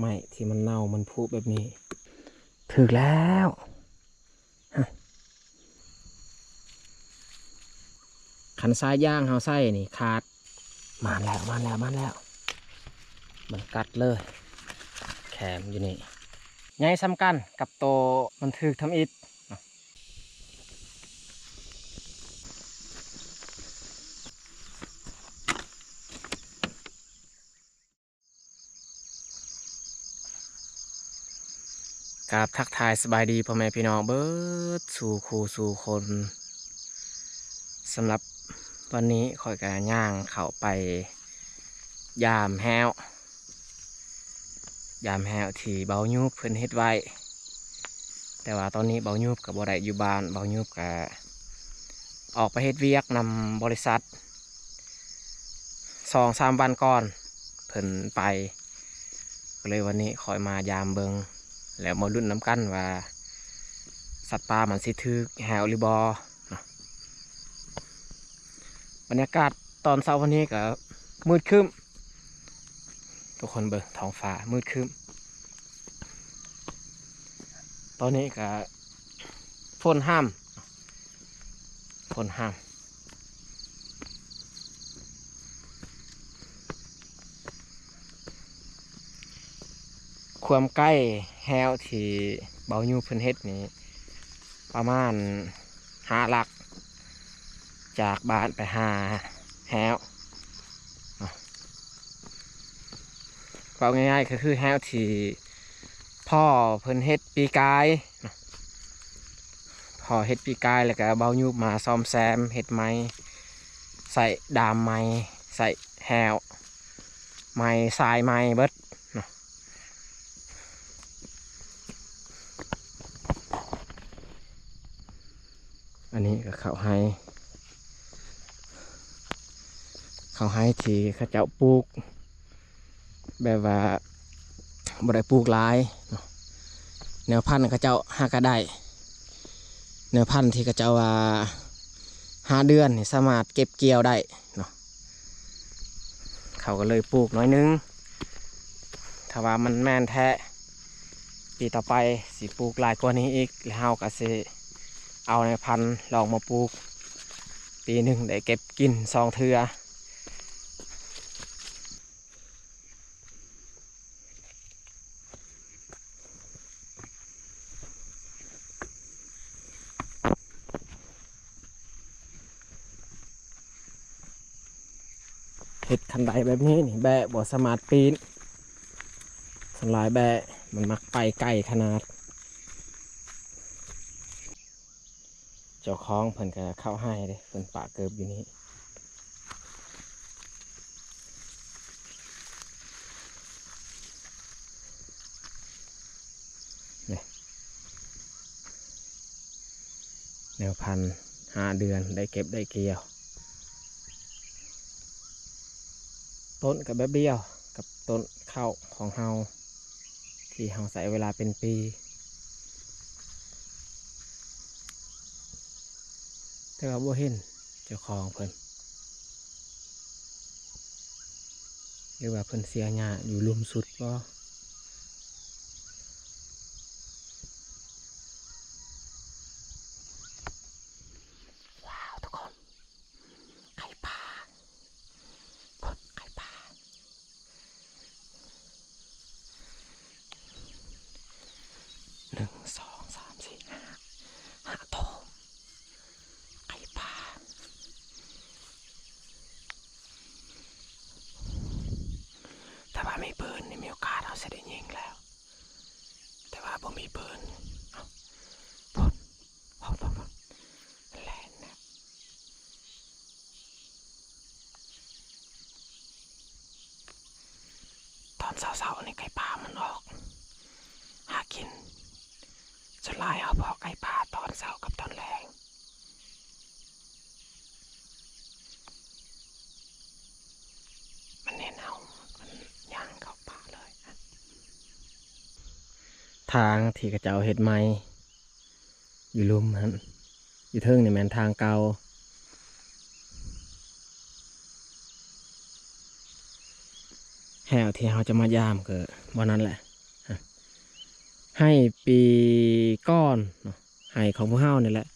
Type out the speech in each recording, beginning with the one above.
ไม้ที่มันเน่ามันผุแบบนี้ถึกแล้วขันซ้ายย่างเฮาไส้นี่ขาดมาแล้วมันกัดเลยแขมอยู่นี่ใหญ่ซ้ำกันกับโตมันถึกทำอิฐกราบทักทายสบายดีพ่อแม่พี่น้องเบิดสู่คู่สู่คนสำหรับวันนี้ข่อยกะย่างเข้าไปยามแห้วยามแห้วที่เบายูบเพิ่นเฮ็ดไว้แต่ว่าตอนนี้เบายูบกับบ่ได้อยู่บ้านเบายูบกับออกไปเฮ็ดเวียกนำบริษัท2-3 วันก่อนเพิ่นไปก็เลยวันนี้คอยมายามเบิงแล้วมาลุ้นน้ำกันว่าสัตว์ป่ามันสิถึกแหวหรือบ่บรรยากาศตอนเช้าวันนี้ก็มืดครึ้มทุกคนเบิ่งท้องฟ้ามืดครึ้มตอนนี้ก็ฝนห้ามความใกล้แฮวที่เบายูเพิ่นเฮ็ดนี้ประมาณ5 ลักจากบ้านไปหาแฮวเอาง่ายๆก็คือแฮวที่พ่อเพิ่นเฮ็ดปีกายพ่อเฮ็ดปีกายแล้วก็เบายูมาซ่อมแซมเฮ็ดไม้ใส่ดามไม้ใส่แฮวไม้ทรายไม้เบิดอันนี้ก็เขาให้ที่เขาเจ้าปลูกแบบว่าบ่ได้ปลูกหลายแนวพันธุ์เขาเจ้าหากระได้แนวพันธุ์ที่เขาเจ้าว่า5 เดือนนี่สามารถเก็บเกี่ยวได้เนาะเขาก็เลยปลูกน้อยนึงถ้าว่ามันแม่นแท้ปีต่อไปสิปลูกหลายกว่านี้อีกแล้วเฮาก็สิเอาในพันธุ์ลองมาปลูกปีหนึ่งได้เก็บกิน2 เทื่อเห็ดคันไดแบบนี้นี่แบะบ่สามารถปีนสลายแบะมันมักไปไกลขนาดเจ้าของเพิ่นก็เข้าให้เลยเพิ่นปะเกิบอยู่นี่แนวพันธุ์5 เดือนได้เก็บได้เกี่ยวต้นกับแบบเดียวกับต้นข้าวของเฮาที่เฮาใส่เวลาเป็นปีแต่ว่าบ่เห็นเจ้าของเพิ่นหรือว่าเพิ่นเสียหญ้าอยู่ลุมสุดบ่ว้าวทุกคนไข่ปลาพดไข่ปลา1 2 3 4 5โถไข่ปลาแต่ว่ามีปืนนี่มีโอกาสเราจะได้ยิงแล้วแต่ว่าบ่มีปืนพดแล่นนะตอนเช้าๆนี่ไก่ป่ามันออกหากินจะไล่เอาพอไก่ป่าตอนเช้ากับตอนแรงมันเน้นเอามันย่างเข้าป่าเลยทางที่กระเจ้าเห็ดไม้อยู่ลุมฮะอยู่เทิงนี่แม่นทางเก่าแหวที่เขาจะมายามก็วันนั้นแหละ ให้ปีก้อนเนาะให้ของพวกเฮานี่แหละ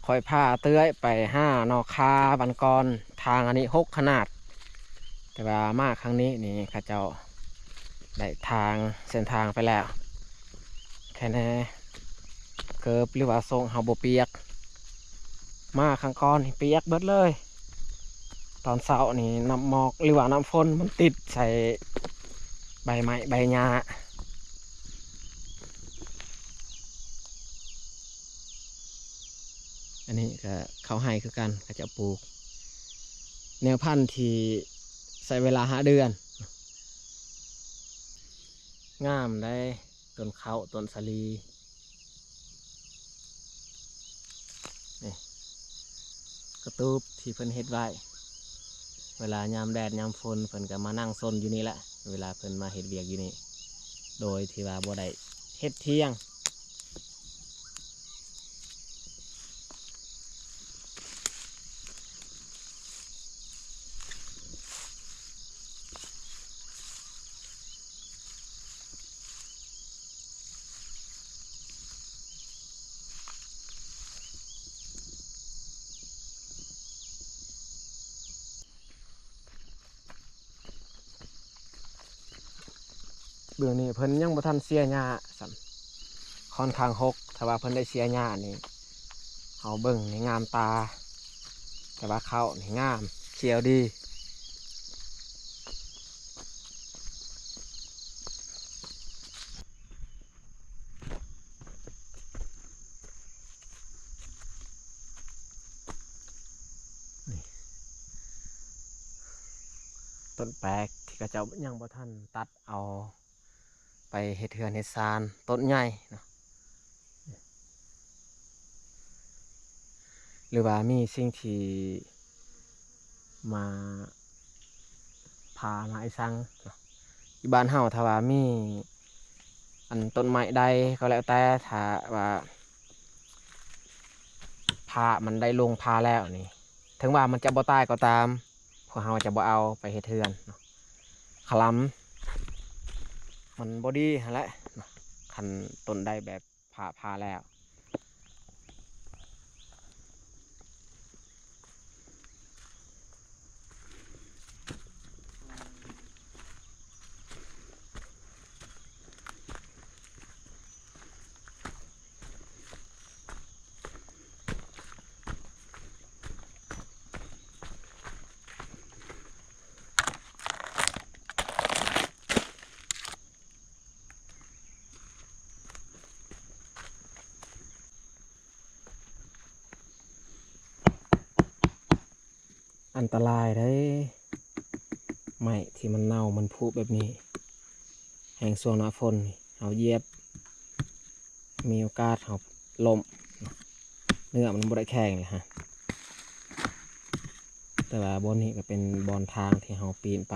คอยพาเตื้อยไป5 นอคาบันกรทางอันนี้6 ขนาดแต่ว่ามากครั้งนี้นี่ข้าเจ้าได้ทางเส้นทางไปแล้วแค่นี้เกิบหรือว่าทรงเฮาบ่เปียกมาครั้งก่อนนี่เปียกเบิดเลยตอนเช้านี่น้ำหมอกหรือว่าน้ำฝนมันติดใส่ใบไม้ใบหญ้าอันนี้ก็เขาให้คือกันเขาจะปลูกแนวพันธุ์ที่ใส่เวลา5 เดือนงามได้ต้นเขาต้นสาลีนี่กระตูบที่เพิ่นเฮ็ดไว้เวลายามแดดยามฝนเพิ่นก็มานั่งซนอยู่นี่แหละเวลาเพิ่นมาเฮ็ดเวียกอยู่นี่โดยที่ว่าบ่ได้เฮ็ดเที่ยงเบื้องนี้เพิ่นยังบ่ทันเสียหญ้าซ้ํค่อนข้างหกถ้าว่าเพิ่นได้เสียหญ้านี่เอาเบิ่งนี่งามตาแต่ว่าเขานี่งามเขียวดีต้นแปลกที่กระเจ้ายังบ่ทันตัดเอาไปเฮ็ดเทือนเฮ็ดซานต้นใหญ่เนาะหรือว่ามีสิ่งที่มาพามาไอ้ซังเนาะที่บ้านเฮาถ้าว่ามีอันต้นไม้ใดก็แล้วแต่ถ้าว่าพามันได้ลงพาแล้วนี่ถึงว่ามันจะบ่ตายก็ตามพวกเฮาจะบ่เอาไปเฮ็ดเทือนเนาะขลำมันบ่ดีหั่นแหละเนาะคันต้นได้แบบพาแล้วอันตรายได้ไม้ที่มันเน่ามันผุแบบนี้แห่งช่วงหน้าฝนนี่เอาเหยียบมีโอกาสเอาล้มเนื้อมันบ่ได้แข็งเลยฮะแต่ว่าบอนนี้ก็เป็นบอนทางที่เราปีนไป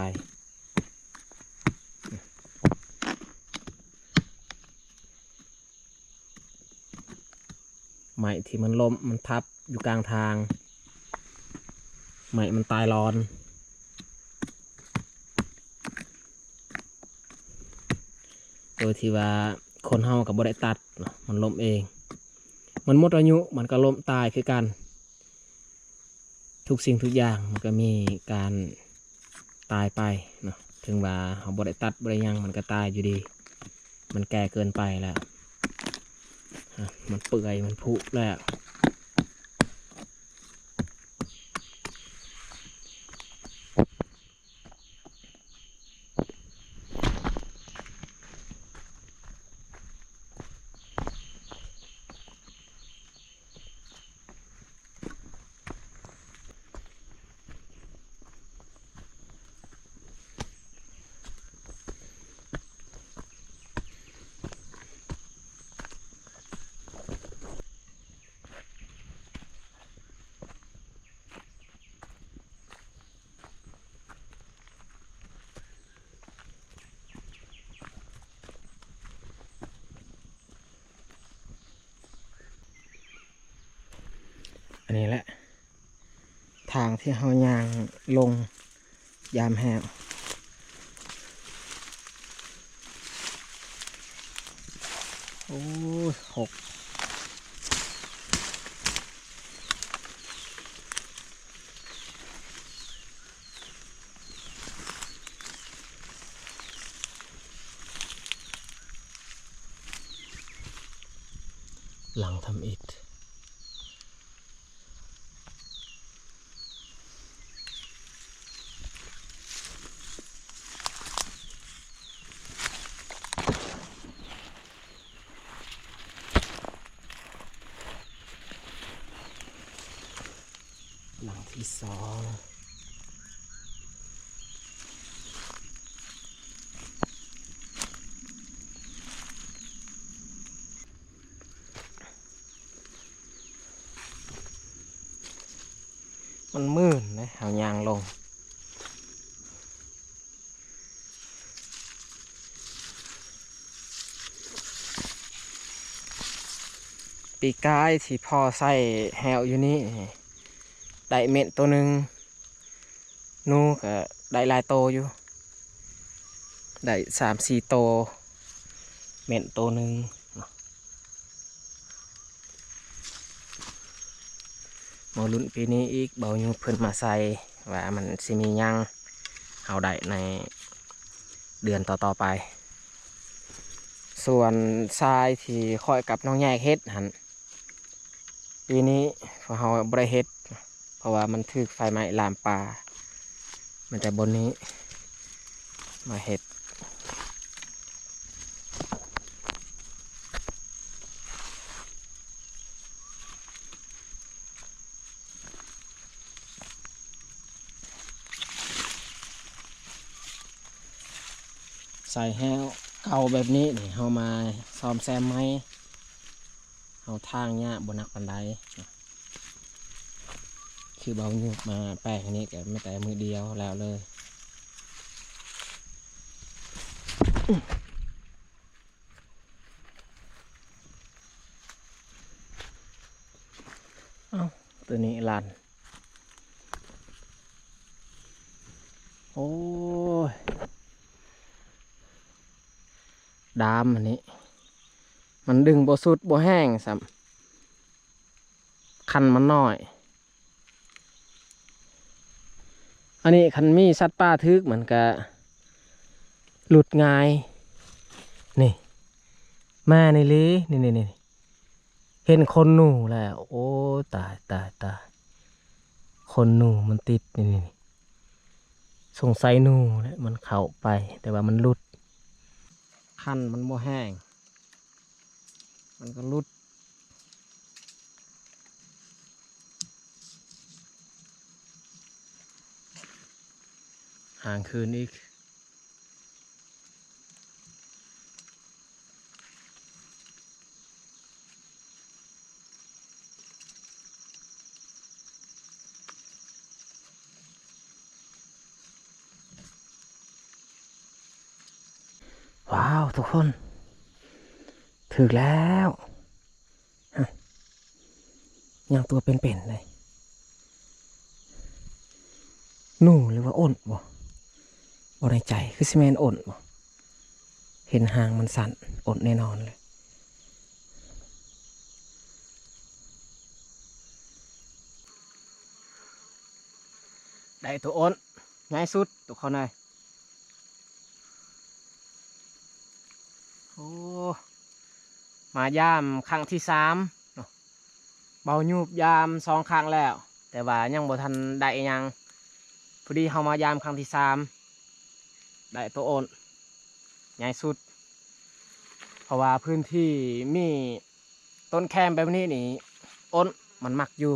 ไม้ที่มันล้มมันทับอยู่กลางทางไม้มันตายร้อนโดยที่ว่าคนเฮากับบ่ได้ตัดเนาะมันล้มเองมันหมดอายุมันก็ล้มตายคือกันทุกสิ่งทุกอย่างมันก็มีการตายไปเนาะถึงว่าเราบ่ได้ตัดบ่ได้หยังมันก็ตายอยู่ดีมันแก่เกินไปแล้วมันเปื่อยมันผุแล้ว อันนี้แหละทางที่เฮายางลงยามแห้งโอ้ยหกหลังทำอิฐหลังที่สองมันมืดนะเอายางลงปีกายที่พ่อใส่แฮวอยู่นี่ได้เม็ดตัวหนึ่งนู่ก็ได้หลายโตอยู่ได้3-4โตเม็ดตัวหนึ่งหมอลุ้นปีนี้อีกเบาอยู่เพิ่นมาใส่ว่ามันสิมียังเอาได้ในเดือนต่อๆไปส่วนทรายที่คอยกับน้องแยกเฮ็ดหันปีนี้พอเราบริเฮ็ดเพราะว่ามันถือไฟไหม้ลามปลามันจะบนนี้มาเฮ็ดใส่แห้วเก่าแบบนี้นี่เรามาซ่อมแซมไหมเอาทางเนี้ยบนนักปันไดคือเบาหยุดมาแปลงนี้ก็ไม่แต่มือเดียวแล้วเลยเอ้าตัวนี้ลันโอ้ยดามอันนี้มันดึงบ่สุดบ่แห้งสัมคันมันน้อยอันนี้คันมีสัตว์ป่าทึกเหมือนกับหลุดง่ายนี่มาในลีนี่เห็นคนหนูแล้วโอ้ตายคนหนูมันติดนี่สงสัยหนูแล้วมันเข้าไปแต่ว่ามันหลุดคันมันบ่แห้งมันก็หลุดห่างคืนอีกว้าวทุกคนถึงแล้วยังตัวเป็นๆเลยหนูหรือว่าอ้นบ่ในใจคือซีเมนอ้นบ่เห็นหางมันสั่นอ้นแน่นอนเลยได้ตัวอ้นง่ายสุดทุกคนเลยโอ้มายามครั้งที่3เบาหยุบยาม2 ครั้งแล้วแต่ว่ายังบ่ทันได้ยังพอดีเฮามายามครั้งที่3ได้ตัวอ้นง่ายสุดเพราะว่าพื้นที่มีต้นแคมแบบนี้นี่อ้นมันมักอยู่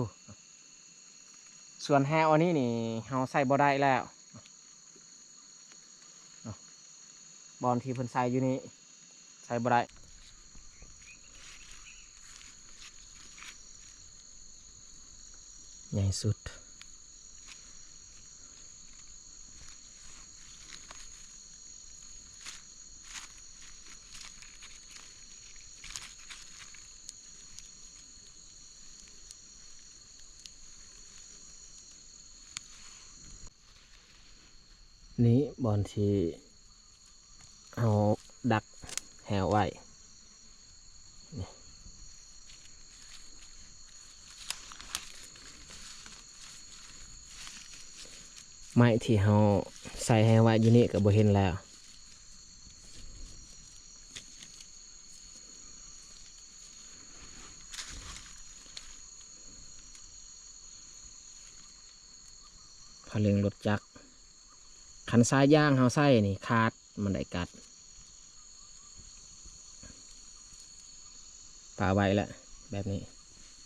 ส่วนแฮวอันนี้นี่เฮาใส่บ่ได้แล้วบอลที่เพิ่นใส่อยู่นี่ใส่บ่ได้ใหญ่สุด นี้บอลที่เอาดักแหวไว้ไม้ที่เราใส่แหวไว้อยู่นี่ก็บ่เห็นแล้วเขาเลี้ยงรถจักรขันซ้ายย่างเขาใส่นี่ขาดมันได้กัดป่าไว้แล้วแบบนี้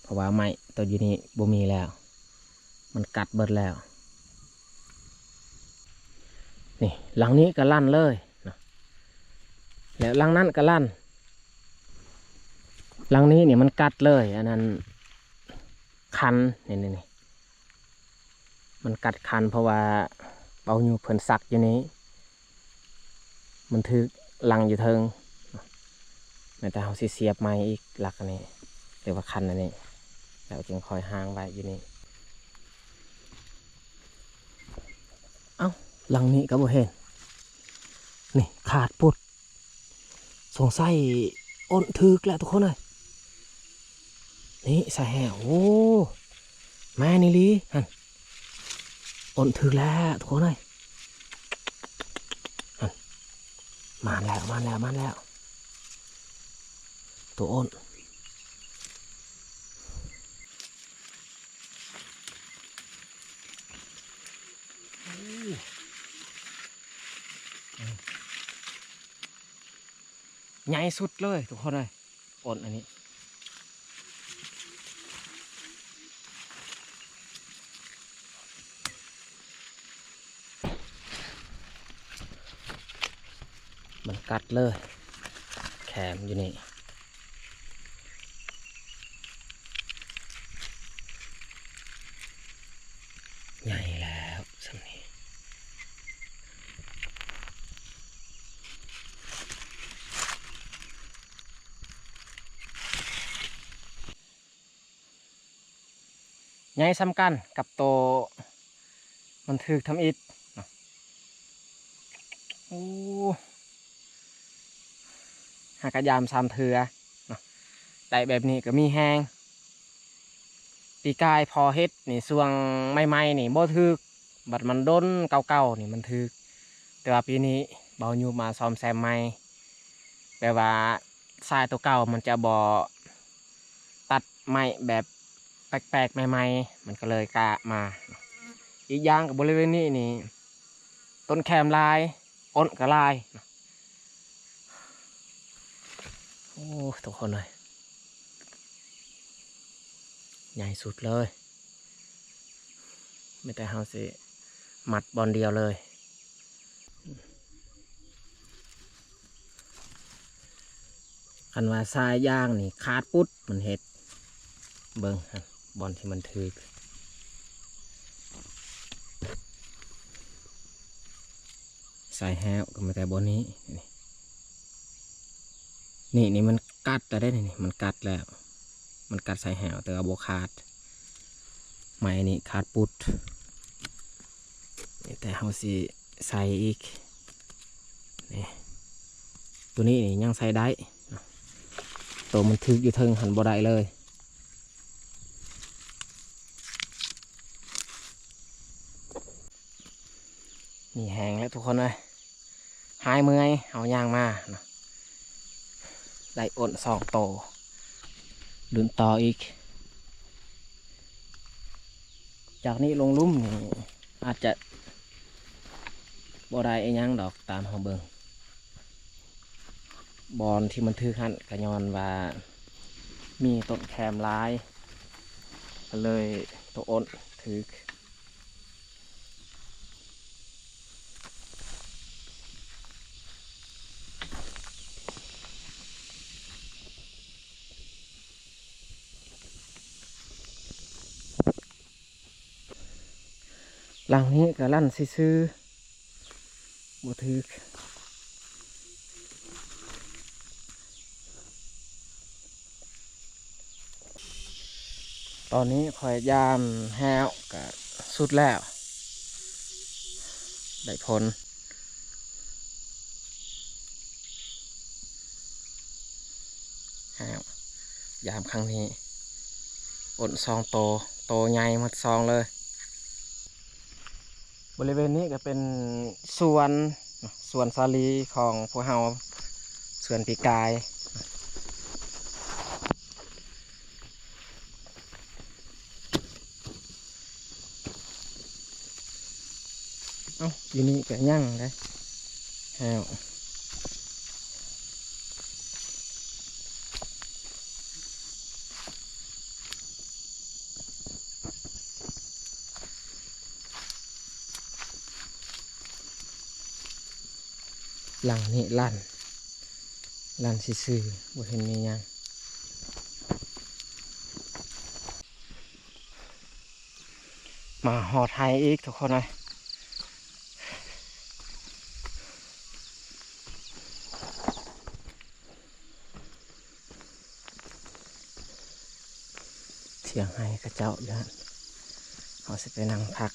เพราะว่าไม้ตัวอยู่นี่บ่มีแล้ว มันกัดเบิดแล้วนี่หลังนี้ก็ลั่นเลยนะแล้วหลังนั้นก็ลั่นหลังนี้เนี่ยมันกัดเลยอันนั้นคันนี่มันกัดคันเพราะว่าเอาอยู่เพิ่นสักอยู่นี้มันถือลังอยู่เทิงแต่เขาเสียบไม้อีกหลักอันนี้เรียกว่าคันอันนี้แล้วจึงคอยห่างไว้อยู่นี่เอ้าหลังนี้ก็บ่เห็นนี่ขาดปุดสงสัยอ้นถึกแล้วทุกคนเลยนี่ใส่แหวโอ้แม่นี่ลีฮันอ้นถึกแล้วทุกคนเลยฮันมาแล้วตัวอ้นใหญ่สุดเลยทุกคนเลยอ้นอันนี้มันกัดเลยแขมอยู่นี่ใหญ่แล้วสักนี้ใหญ่ซ้ำกันกับโตมันถือทำอิฐโอ้หากระยามซ้ำเถือได้แบบนี้ก็มีแห้งปีกายพอเฮ็ดนี่ส่วงใหม่ๆนี่บ่ถึกบัดมันด้นเก่าๆนี่มันถึกแต่ว่าปีนี้เบาอยู่มาซ่อมแซมใหม่แปลว่าทรายตัวเก่ามันจะบ่ตัดไม้แบบแปลกๆใหม่ๆมันก็เลยกะมาอีกอย่างกับบริเวณนี้นี่ต้นแคมลายอ้นก็ลายโอ้ทุกคนเลยใหญ่สุดเลยไม่แต่เฮาสิมัดบอลเดียวเลยคันว่าทรายย่างนี่ขาดปุ๊ดมันเห็ดเบิ้งบอลที่มันถือใส่แฮวก็มาแต่บอลนี้นี่มันกัดแต่ได้นี่มันกัดแล้วมันกัดใส่แหวแต่ว่าโบขาดไม้นี่ขาดปุดแต่เขาสิใส่อีกนี่ตัวนี้นี่ยังใส่ได้ตัวมันถึกอยู่เทิงหันบ่ได้เลยนี่แห้งแล้วทุกคนเลยหายเมื่อยเอาย่างมาได้อ่น2 โตดุนต่ออีกจากนี้ลงลุ่มนี่อาจจะบ่ได้ไอ้ยังดอกตามเขาเบิงบอลที่มันถือหันกระยอนว่ามีต้นแคมลายก็เลยตัวอ้นถือหลังนี้ก็ลั่นซื้อบ่ถือตอนนี้คอยยามแห้วกับสุดแล้วได้ผล ยามครั้งนี้อดซองโตใหญ่หมดซองเลยบริเวณนี้ก็เป็นสวนสาลีของพวกเราสวนปีกายเอ้าอยู่นี่ก็ยั่งได้แฮวหลังนี่ลั่นซื่อๆบ่เห็นมีหยังมาหอไทยอีกทุกคนเลยเสียงให้กระเจ้าอยู่ฮะเขาสิไปนั่งพัก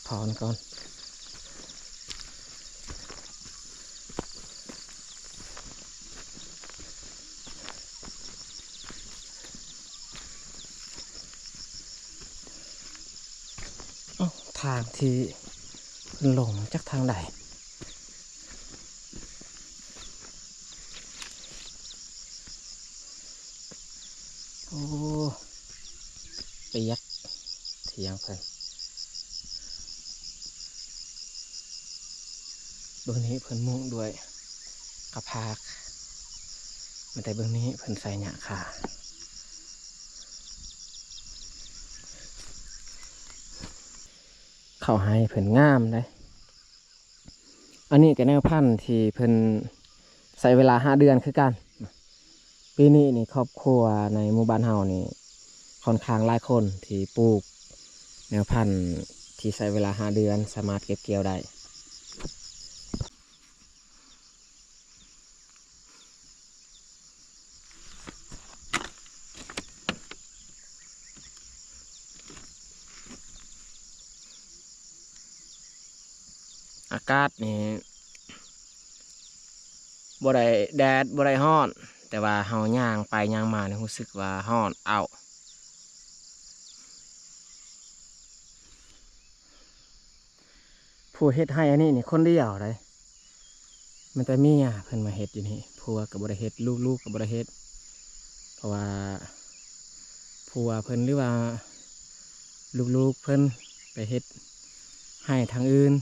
พรก่อนทางที่ลงจากทางใดโอ้เปียกเถียงเพิ่นเบื้องนี้เพิ่นมุ่งด้วยกระพากมันแต่เบื้องนี้เพิ่นใส่หยาค่ะเข้าให้เพิ่นงามเลยอันนี้ก็แนวพันธุ์ที่เพิ่นใส่เวลา5 เดือนคือกันปีนี้นี่ครอบครัวในหมู่บ้านเฮานี่ค่อนข้างหลายคนที่ปลูกแนวพันธุ์ที่ใช้เวลา5 เดือนสามารถเก็บเกี่ยวได้อากาศนี่บ่ได้แดดบ่ได้ร้อนแต่ว่าเฮาย่างไปย่างมาเนี่ยรู้สึกว่าร้อนอ้าวผู้เฮ็ดให้อันนี้นี่คนเดียวเลยมันแต่เมียเพิ่นมาเฮ็ดอยู่นี่ผัวก็บ่ได้เฮ็ดลูกก็บ่ได้เฮ็ดเพราะว่าผัวเพิ่นหรือว่าลูกๆเพิ่นไปเฮ็ดให้ทางอื่น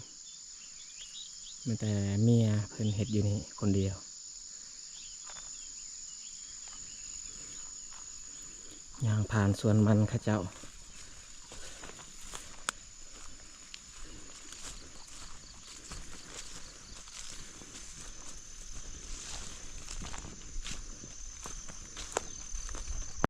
มันแต่เมียเพิ่นเฮ็ดอยู่นี่คนเดียวย่างผ่านสวนมันเข้าเจ้า